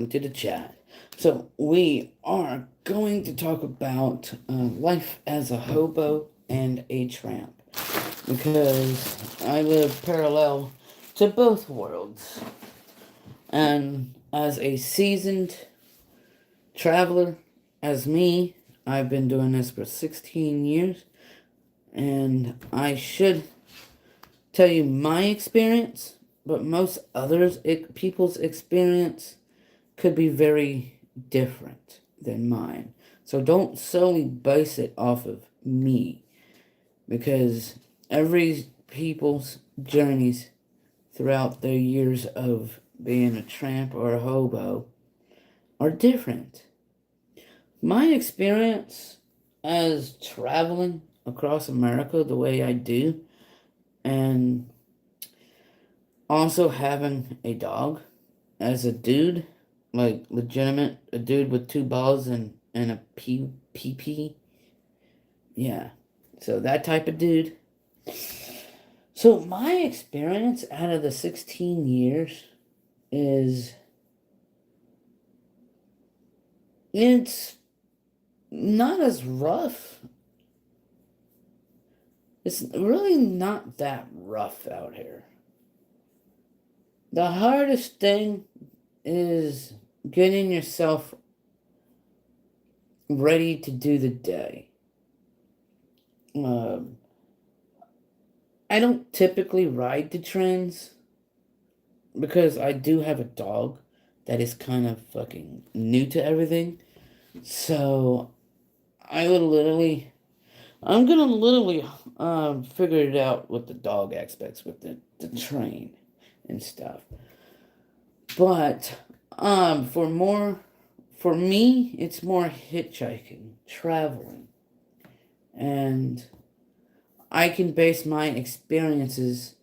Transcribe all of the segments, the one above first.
into the chat. So we are going to talk about life as a hobo and a tramp because I live parallel to both worlds. And as a seasoned traveler, as me, I've been doing this for 16 years, and I should tell you my experience, but most people's experience could be very different than mine. So don't solely base it off of me, because every people's journeys throughout their years of being a tramp or a hobo are different. My experience as traveling across America the way I do, and also having a dog as a dude, like legitimate, a dude with two balls and a pee. Yeah. So that type of dude. So my experience out of the 16 years is it's not as rough. It's really not that rough out here. The hardest thing is getting yourself ready to do the day. I don't typically ride the trains because I do have a dog that is kind of fucking new to everything. So I'm gonna literally figure it out with the dog aspects with the train and stuff. But for me, it's more hitchhiking, traveling, and I can base my experiences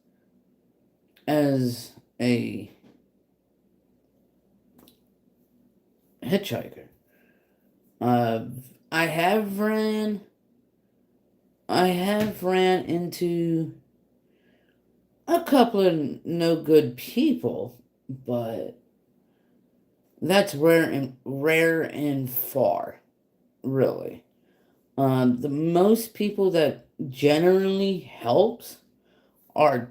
as a hitchhiker. Uh, I have ran. I have ran into a couple of no good people, but that's rare and far, really. The most people that generally helps are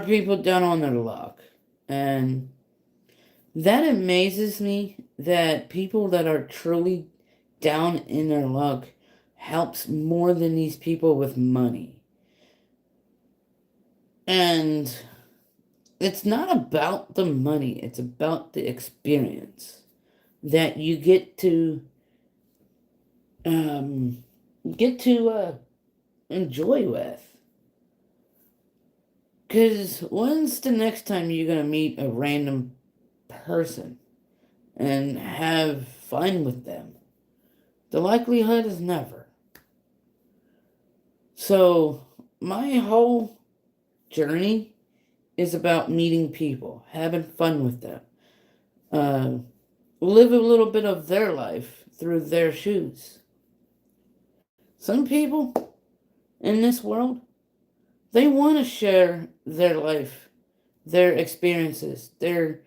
people down on their luck, and that amazes me that people that are truly down in their luck helps more than these people with money. And it's not about the money, it's about the experience that you um, get to enjoy with. Because when's the next time you're going to meet a random person and have fun with them? The likelihood is never. So, my whole journey is about meeting people, having fun with them, uh, live a little bit of their life through their shoes. Some people in this world, they want to share their life, their experiences, their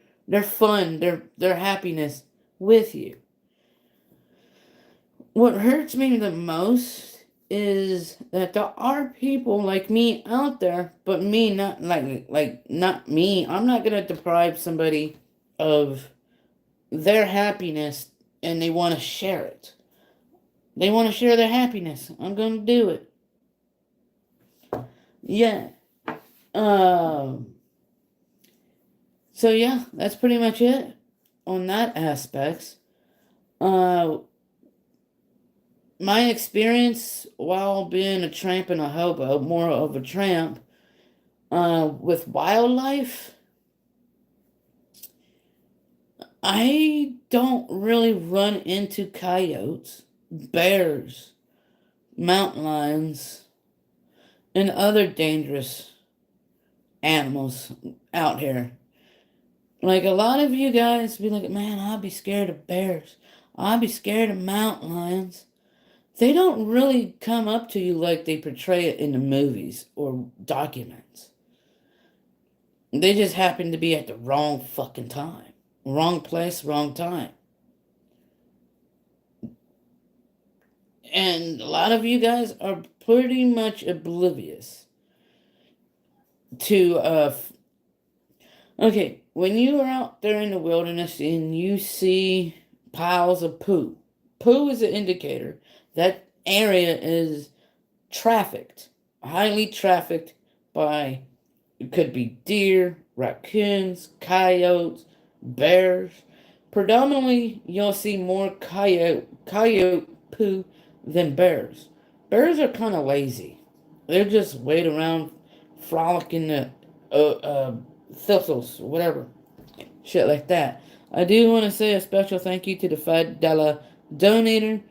fun, their happiness with you. What hurts me the most is that there are people like me out there, but me not not me. I'm not gonna deprive somebody of their happiness, and they want to share it. They want to share their happiness. I'm gonna do it. Yeah. Um. So yeah, that's pretty much it on that aspects. Uh, my experience while being a tramp and a hobo, more of a tramp, with wildlife, I don't really run into coyotes, bears, mountain lions, and other dangerous animals out here. Like a lot of you guys be like, man, I'll be scared of bears. I'll be scared of mountain lions. They don't really come up to you like they portray it in the movies or documents. They just happen to be at the wrong fucking time. wrong place, wrong time. And a lot of you guys are pretty much oblivious to okay, when you are out there in the wilderness and you see piles of poo, poo is an indicator that area is trafficked, highly trafficked by, it could be deer, raccoons, coyotes, bears. Predominantly, you'll see more coyote poo than bears. Bears are kind of lazy. They're just wait around, frolicking the thistles, whatever, shit like that. I do want to say a special thank you to the $5 donator,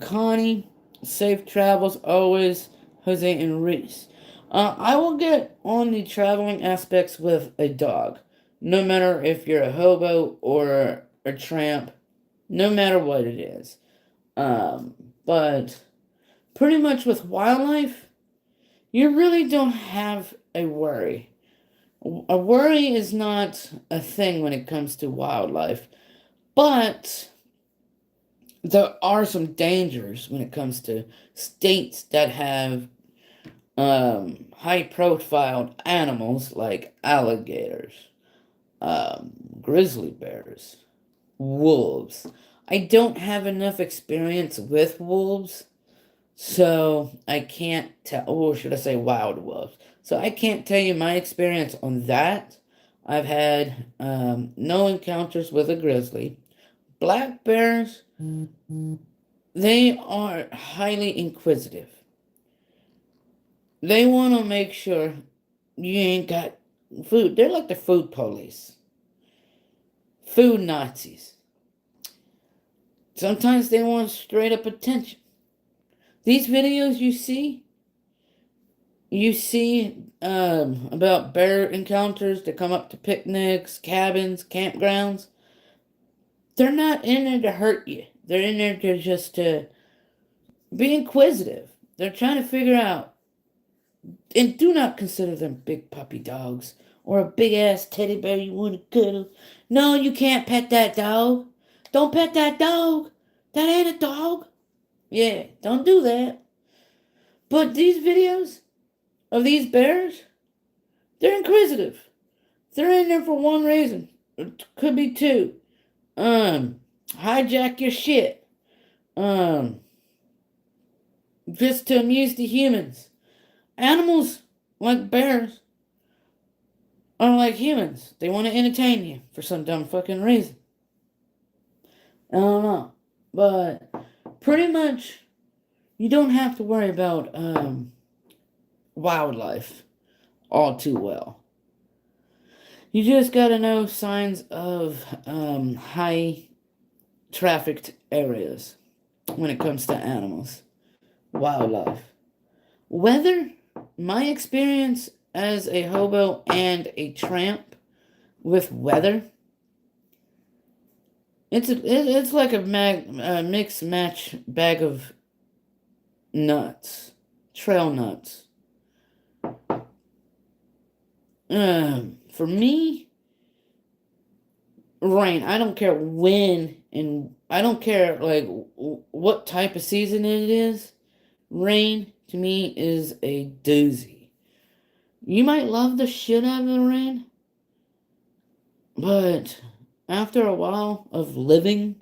Connie. Safe travels always, Jose and Reese. I will get on the traveling aspects with a dog. No matter if you're a hobo or a tramp, no matter what it is. Um, but pretty much with wildlife, you really don't have a worry. A worry is not a thing when it comes to wildlife, but there are some dangers when it comes to states that have high profile animals like alligators, grizzly bears, wolves. I don't have enough experience with wolves, so I can't tell, or should I say wild wolves. So I can't tell you my experience on that. I've had no encounters with a grizzly. Black bears, they are highly inquisitive. They want to make sure you ain't got food. They're like the food police, food Nazis. Sometimes they want straight up attention. These videos you see about bear encounters that come up to picnics, cabins, campgrounds. They're not in there to hurt you. They're in there to just to be inquisitive. They're trying to figure out. And do not consider them big puppy dogs or a big ass teddy bear you want to cuddle. No, you can't pet that dog. Don't pet that dog. That ain't a dog. Yeah, don't do that. But these videos of these bears, they're inquisitive. They're in there for one reason. It could be two. Hijack your shit. Um, just to amuse the humans. Animals like bears are like humans. They want to entertain you for some dumb fucking reason. I don't know. But pretty much you don't have to worry about wildlife all too well. You just gotta know signs of high trafficked areas when it comes to animals, wildlife. Weather, my experience as a hobo and a tramp with weather, it's like a mixed match bag of nuts, trail nuts. For me, rain. I don't care when, and I don't care like what type of season it is. Rain to me is a doozy. You might love the shit out of the rain, but after a while of living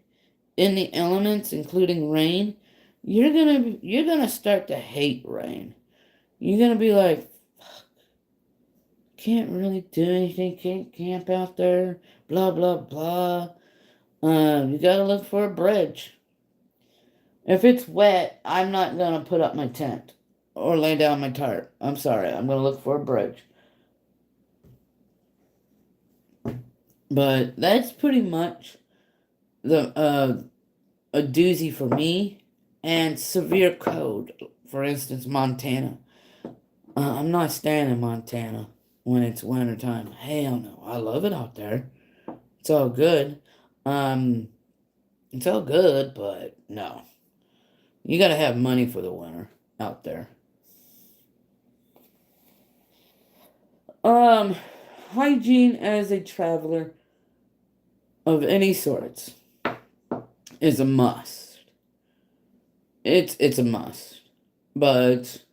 in the elements, including rain, you're gonna start to hate rain. You're gonna be like, can't really do anything, can't camp out there, blah blah blah. You gotta look for a bridge. If it's wet, I'm not gonna put up my tent or lay down my tarp. I'm sorry, I'm gonna look for a bridge. But that's pretty much the a doozy for me. And severe cold, for instance, Montana. I'm not staying in Montana when it's wintertime. Hell no. I love it out there. It's all good. Um, it's all good, but no. You gotta have money for the winter out there. Um, Hygiene as a traveler. of any sorts is a must. It's a must. But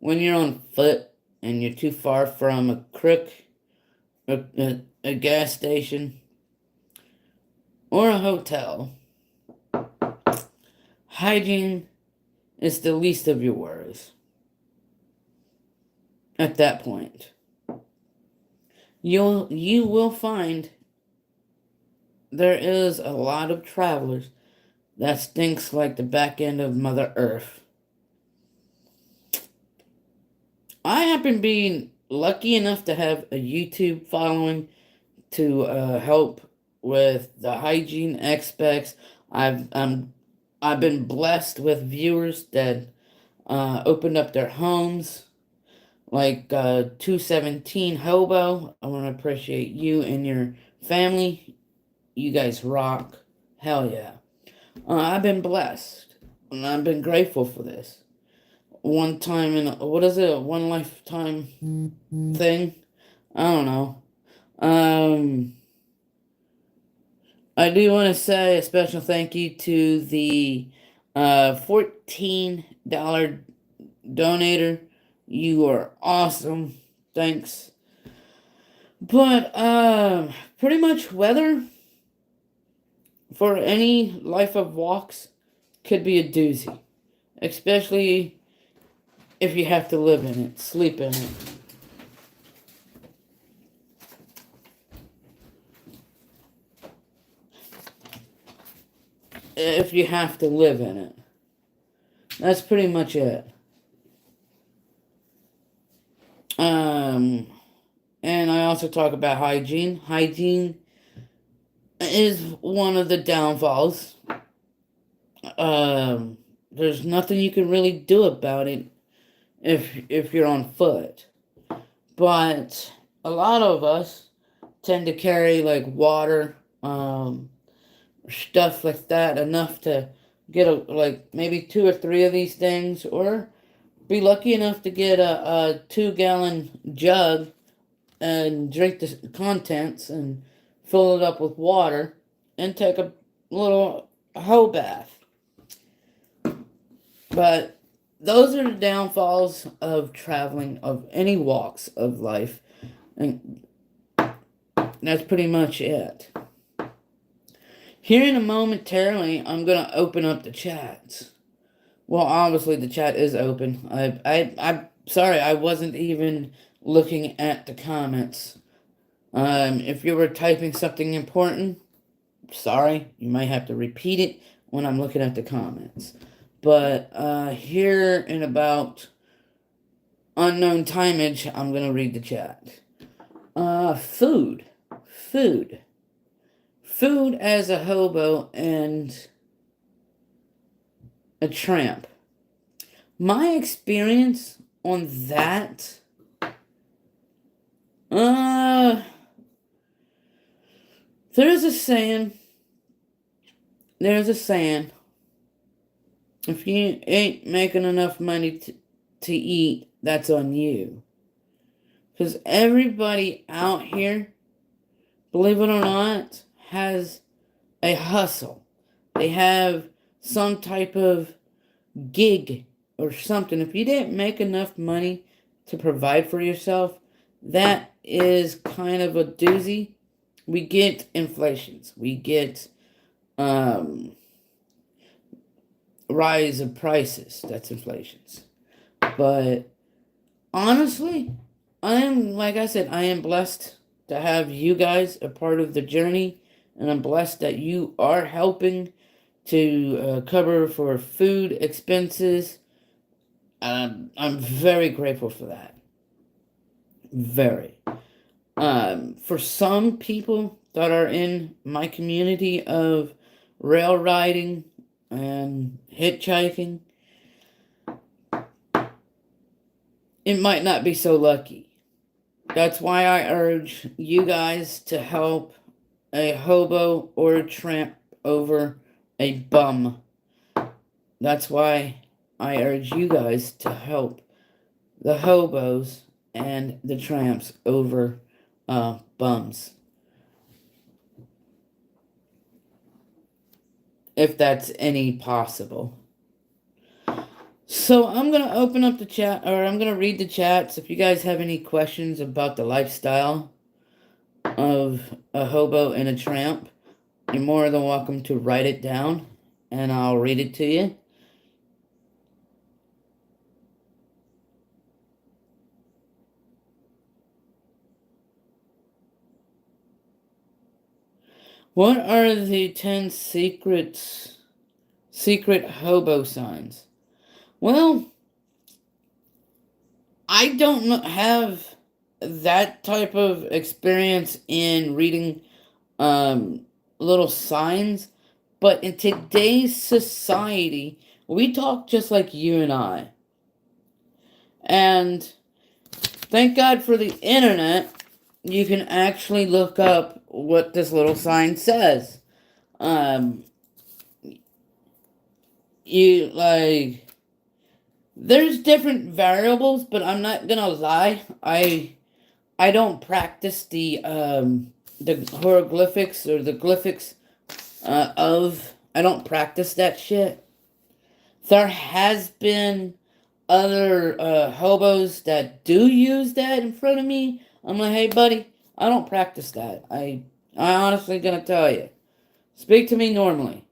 when you're on foot and you're too far from a creek, a gas station, or a hotel, hygiene is the least of your worries. At that point, you will find there is a lot of travelers that stinks like the back end of Mother Earth. I happen being lucky enough to have a YouTube following to help with the hygiene aspects. I've been blessed with viewers that opened up their homes, like 217 Hobo. I want to appreciate you and your family. You guys rock. Hell yeah. I've been blessed, and I've been grateful for this. One time in what is it? One lifetime thing? I don't know. I do want to say a special thank you to the $14 donator. You are awesome. Thanks. But pretty much weather for any life of walks could be a doozy, especially if you have to live in it, sleep in it. If you have to live in it. That's pretty much it. And I also talk about hygiene. Hygiene is one of the downfalls. There's nothing you can really do about it if you're on foot. But a lot of us tend to carry like water, stuff like that, enough to get like maybe 2 or 3 of these things, or be lucky enough to get a 2-gallon jug and drink the contents and fill it up with water and take a little hoe bath. But those are the downfalls of traveling, of any walks of life. And that's pretty much it. Here in a momentarily, I'm going to open up the chats. Well, obviously the chat is open. I'm sorry, I wasn't even looking at the comments. If you were typing something important, sorry, you might have to repeat it when I'm looking at the comments. But here in about unknown timeage, I'm going to read the chat. Food. Food as a hobo and a tramp. My experience on that, there's a saying, if you ain't making enough money to eat, that's on you. Because everybody out here, believe it or not, has a hustle. They have some type of gig or something. If you didn't make enough money to provide for yourself, that is kind of a doozy. We get inflations. We get rise of prices. That's inflations. But honestly, like I said, I am blessed to have you guys a part of the journey, and I'm blessed that you are helping to cover for food expenses. I'm very grateful for that. Very. For some people that are in my community of rail riding and hitchhiking, it might not be so lucky. That's why I urge you guys to help a hobo or a tramp over a bum. That's why I urge you guys to help the hobos and the tramps over bums. if that's any possible. So I'm going to open up the chat, or I'm going to read the chats. If you guys have any questions about the lifestyle of a hobo and a tramp, you're more than welcome to write it down, and I'll read it to you. What are the 10 secret hobo signs? Well, I don't have that type of experience in reading little signs, but in today's society, we talk just like you and I. And thank God for the internet, you can actually look up what this little sign says. There's different variables, but I'm not gonna lie. I don't practice the hieroglyphics or the glyphics I don't practice that shit. There has been other hobos that do use that in front of me. I'm like, hey buddy, I don't practice that. I honestly gonna tell you. Speak to me normally.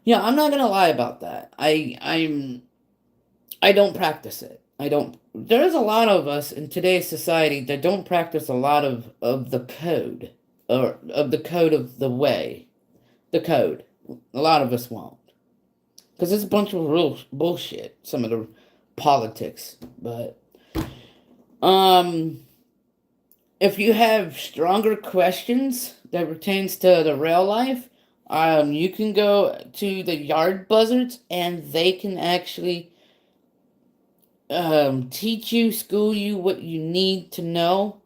Yeah, I'm not gonna lie about that. I don't practice it. I don't. There's a lot of us in today's society that don't practice a lot of the code, or of the code of the way, the code. A lot of us won't, because it's a bunch of real bullshit. Some of the politics, but if you have stronger questions that pertains to the real life, you can go to the yard buzzards, and they can actually teach you, school you what you need to know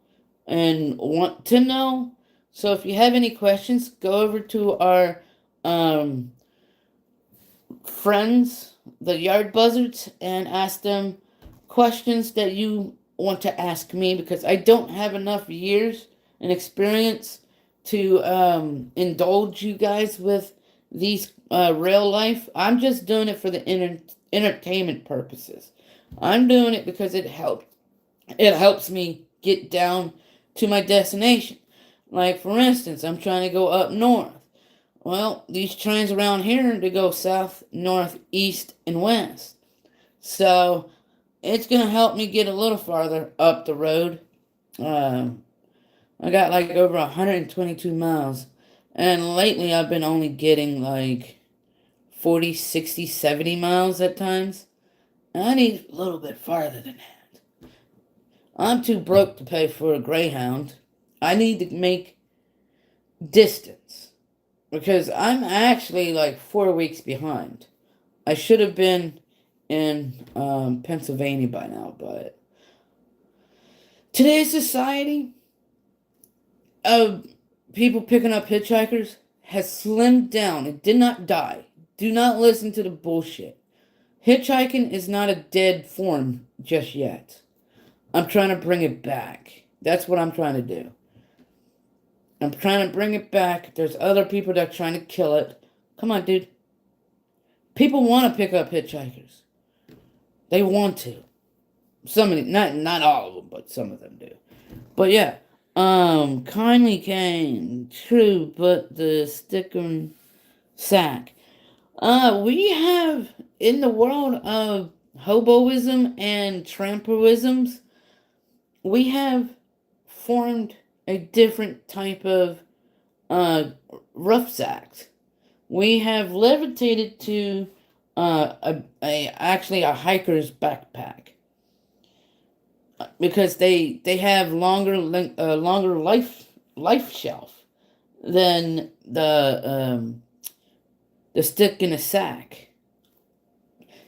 and want to know. So if you have any questions, go over to our friends, the yard buzzards, and ask them questions that you want to ask me, because I don't have enough years and experience to indulge you guys with these real life. I'm just doing it for the entertainment purposes. I'm doing it because it helps me get down to my destination. Like, for instance, I'm trying to go up north. Well, these trains around here, they go south, north, east, and west. So it's going to help me get a little farther up the road. I got like over 122 miles. And lately I've been only getting like 40, 60, 70 miles at times. And I need a little bit farther than that. I'm too broke to pay for a Greyhound. I need to make distance, because I'm actually like 4 weeks behind. I should have been in Pennsylvania by now, but today's society of people picking up hitchhikers has slimmed down. It did not die. Do not listen to the bullshit. Hitchhiking is not a dead form just yet. I'm trying to bring it back. That's what I'm trying to do. I'm trying to bring it back. There's other people that are trying to kill it. Come on, dude. People want to pick up hitchhikers. They want to. Some of them, not all of them, but some of them do. But yeah. Kindly came. True, but the stick and sack. We have, in the world of hoboism and tramperisms, we have formed a different type of rucksacks. We have levitated to actually a hiker's backpack, because they have longer life shelf than the stick in a sack.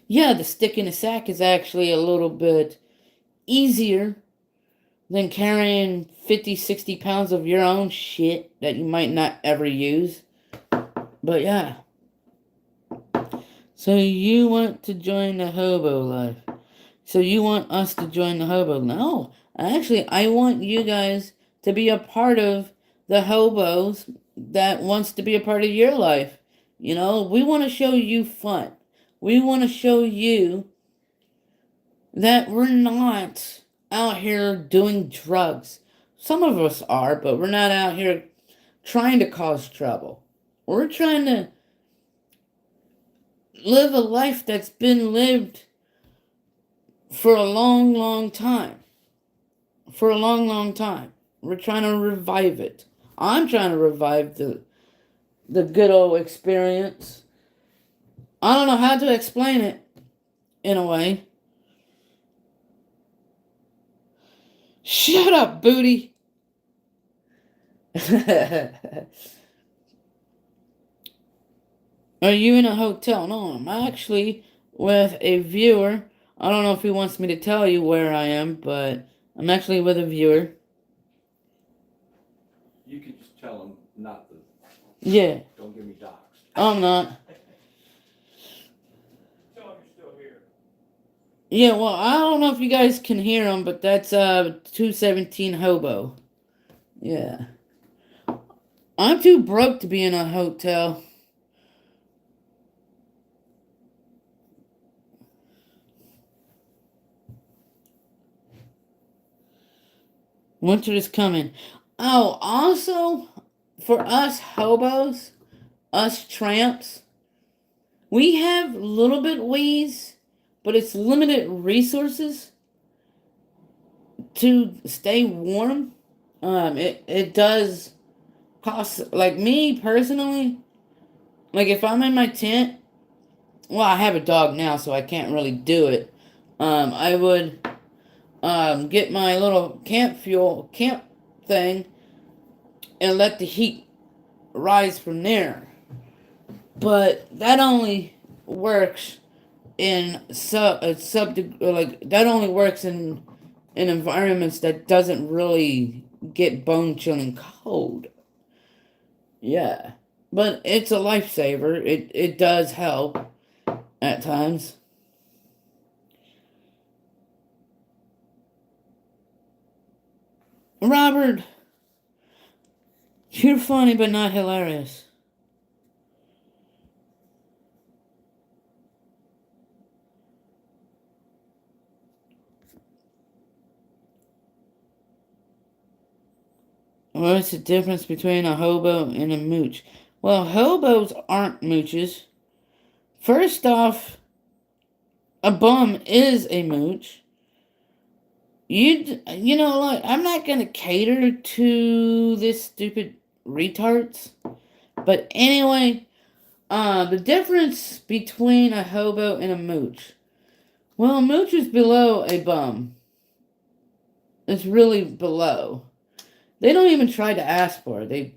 Yeah, the stick in a sack is actually a little bit easier than carrying 50, 60 pounds of your own shit that you might not ever use. But yeah. So you want to join the hobo life. So you want us to join the hobo? No. Actually, I want you guys to be a part of the hobos that wants to be a part of your life. You know, we want to show you fun. We want to show you that we're not out here doing drugs. Some of us are, but we're not out here trying to cause trouble. We're trying to live a life that's been lived for a long, long time. For a long, long time. We're trying to revive it. I'm trying to revive the good old experience. I don't know how to explain it in a way. Shut up, booty. Are you in a hotel? No, I'm actually with a viewer. I don't know if he wants me to tell you where I am, but I'm actually with a viewer. You could just tell him not to. Yeah. Don't give me docs. I'm not. Tell him you're still here. Yeah, well, I don't know if you guys can hear him, but that's 217 Hobo. Yeah. I'm too broke to be in a hotel. Winter is coming. Oh, also, for us hobos, us tramps, we have a little bit ways, but it's limited resources to stay warm. It does cost, like me personally, like if I'm in my tent, well, I have a dog now, so I can't really do it. I would get my little camp thing and let the heat rise from there. But that only works in that only works in environments that doesn't really get bone chilling cold. Yeah. But it's a lifesaver. It does help at times. Robert, you're funny but not hilarious. What's the difference between a hobo and a mooch? Well, hobos aren't mooches. First off, a bum is a mooch. You know, like, I'm not gonna cater to this stupid retards. But anyway, the difference between a hobo and a mooch. Well, a mooch is below a bum. It's really below. They don't even try to ask for it.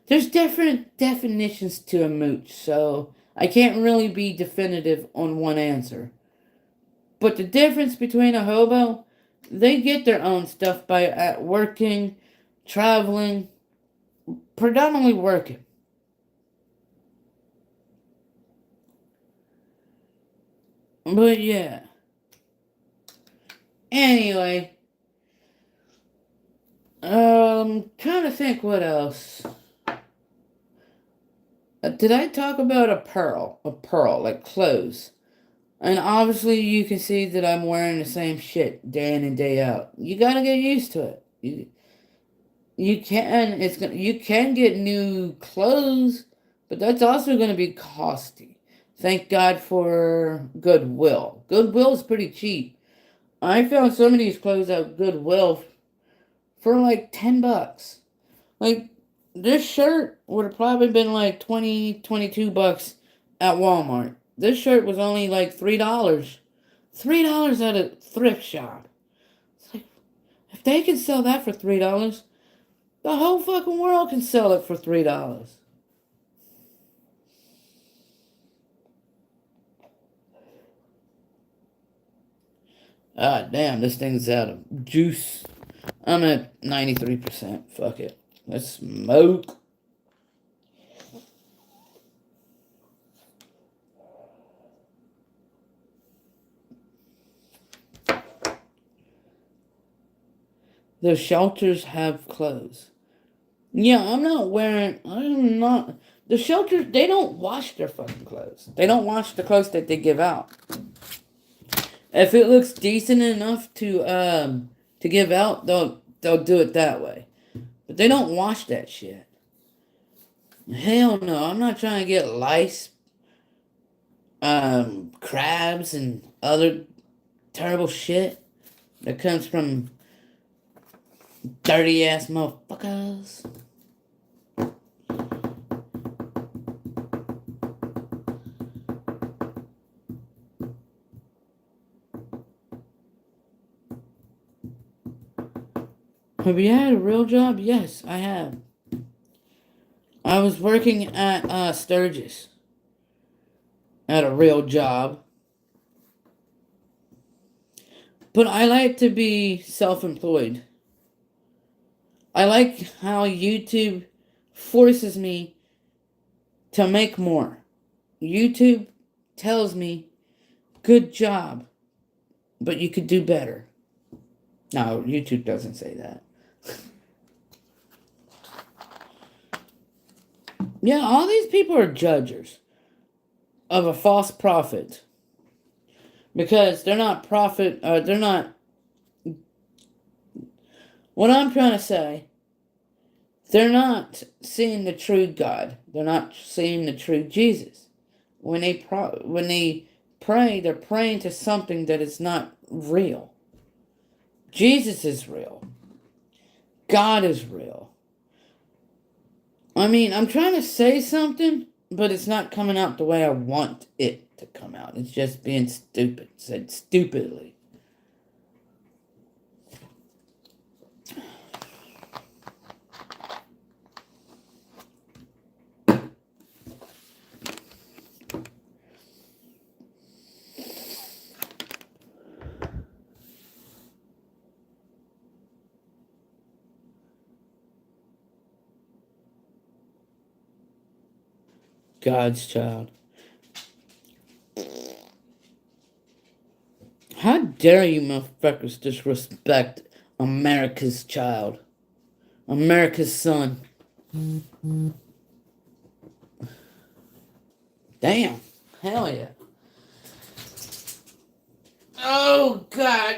There's different definitions to a mooch, so I can't really be definitive on one answer. But the difference between a hobo, they get their own stuff by working, traveling, predominantly working. But yeah. Anyway, trying to think what else. Did I talk about a pearl? A pearl, like clothes. And obviously you can see that I'm wearing the same shit day in and day out. You gotta get used to it. You can get new clothes, but that's also gonna be costly. Thank God for Goodwill. Goodwill's pretty cheap. I found some of these clothes at Goodwill for like $10. Like this shirt would have probably been like 20, 22 bucks at Walmart. This shirt was only like $3. $3 at a thrift shop. It's like, if they can sell that for $3, the whole fucking world can sell it for $3. Ah, damn, this thing's out of juice. I'm at 93%. Fuck it. Let's smoke. The shelters have clothes. Yeah, I'm not. The shelters, they don't wash their fucking clothes. They don't wash the clothes that they give out. If it looks decent enough to give out, they'll do it that way. But they don't wash that shit. Hell no, I'm not trying to get lice, crabs, and other terrible shit that comes from dirty ass motherfuckers. Have you had a real job? Yes, I have. I was working at Sturgis at a real job. But I like to be self-employed. I like how YouTube forces me to make more. YouTube tells me, good job, but you could do better. No, YouTube doesn't say that. Yeah, all these people are judges of a false prophet. Because they're not they're not, what I'm trying to say, they're not seeing the true God. They're not seeing the true Jesus. When they pray, they're praying to something that is not real. Jesus is real. God is real. I mean, I'm trying to say something, but it's not coming out the way I want it to come out. It's just being stupid, said stupidly. God's child. How dare you motherfuckers disrespect America's child? America's son. Damn. Hell yeah. Oh, God.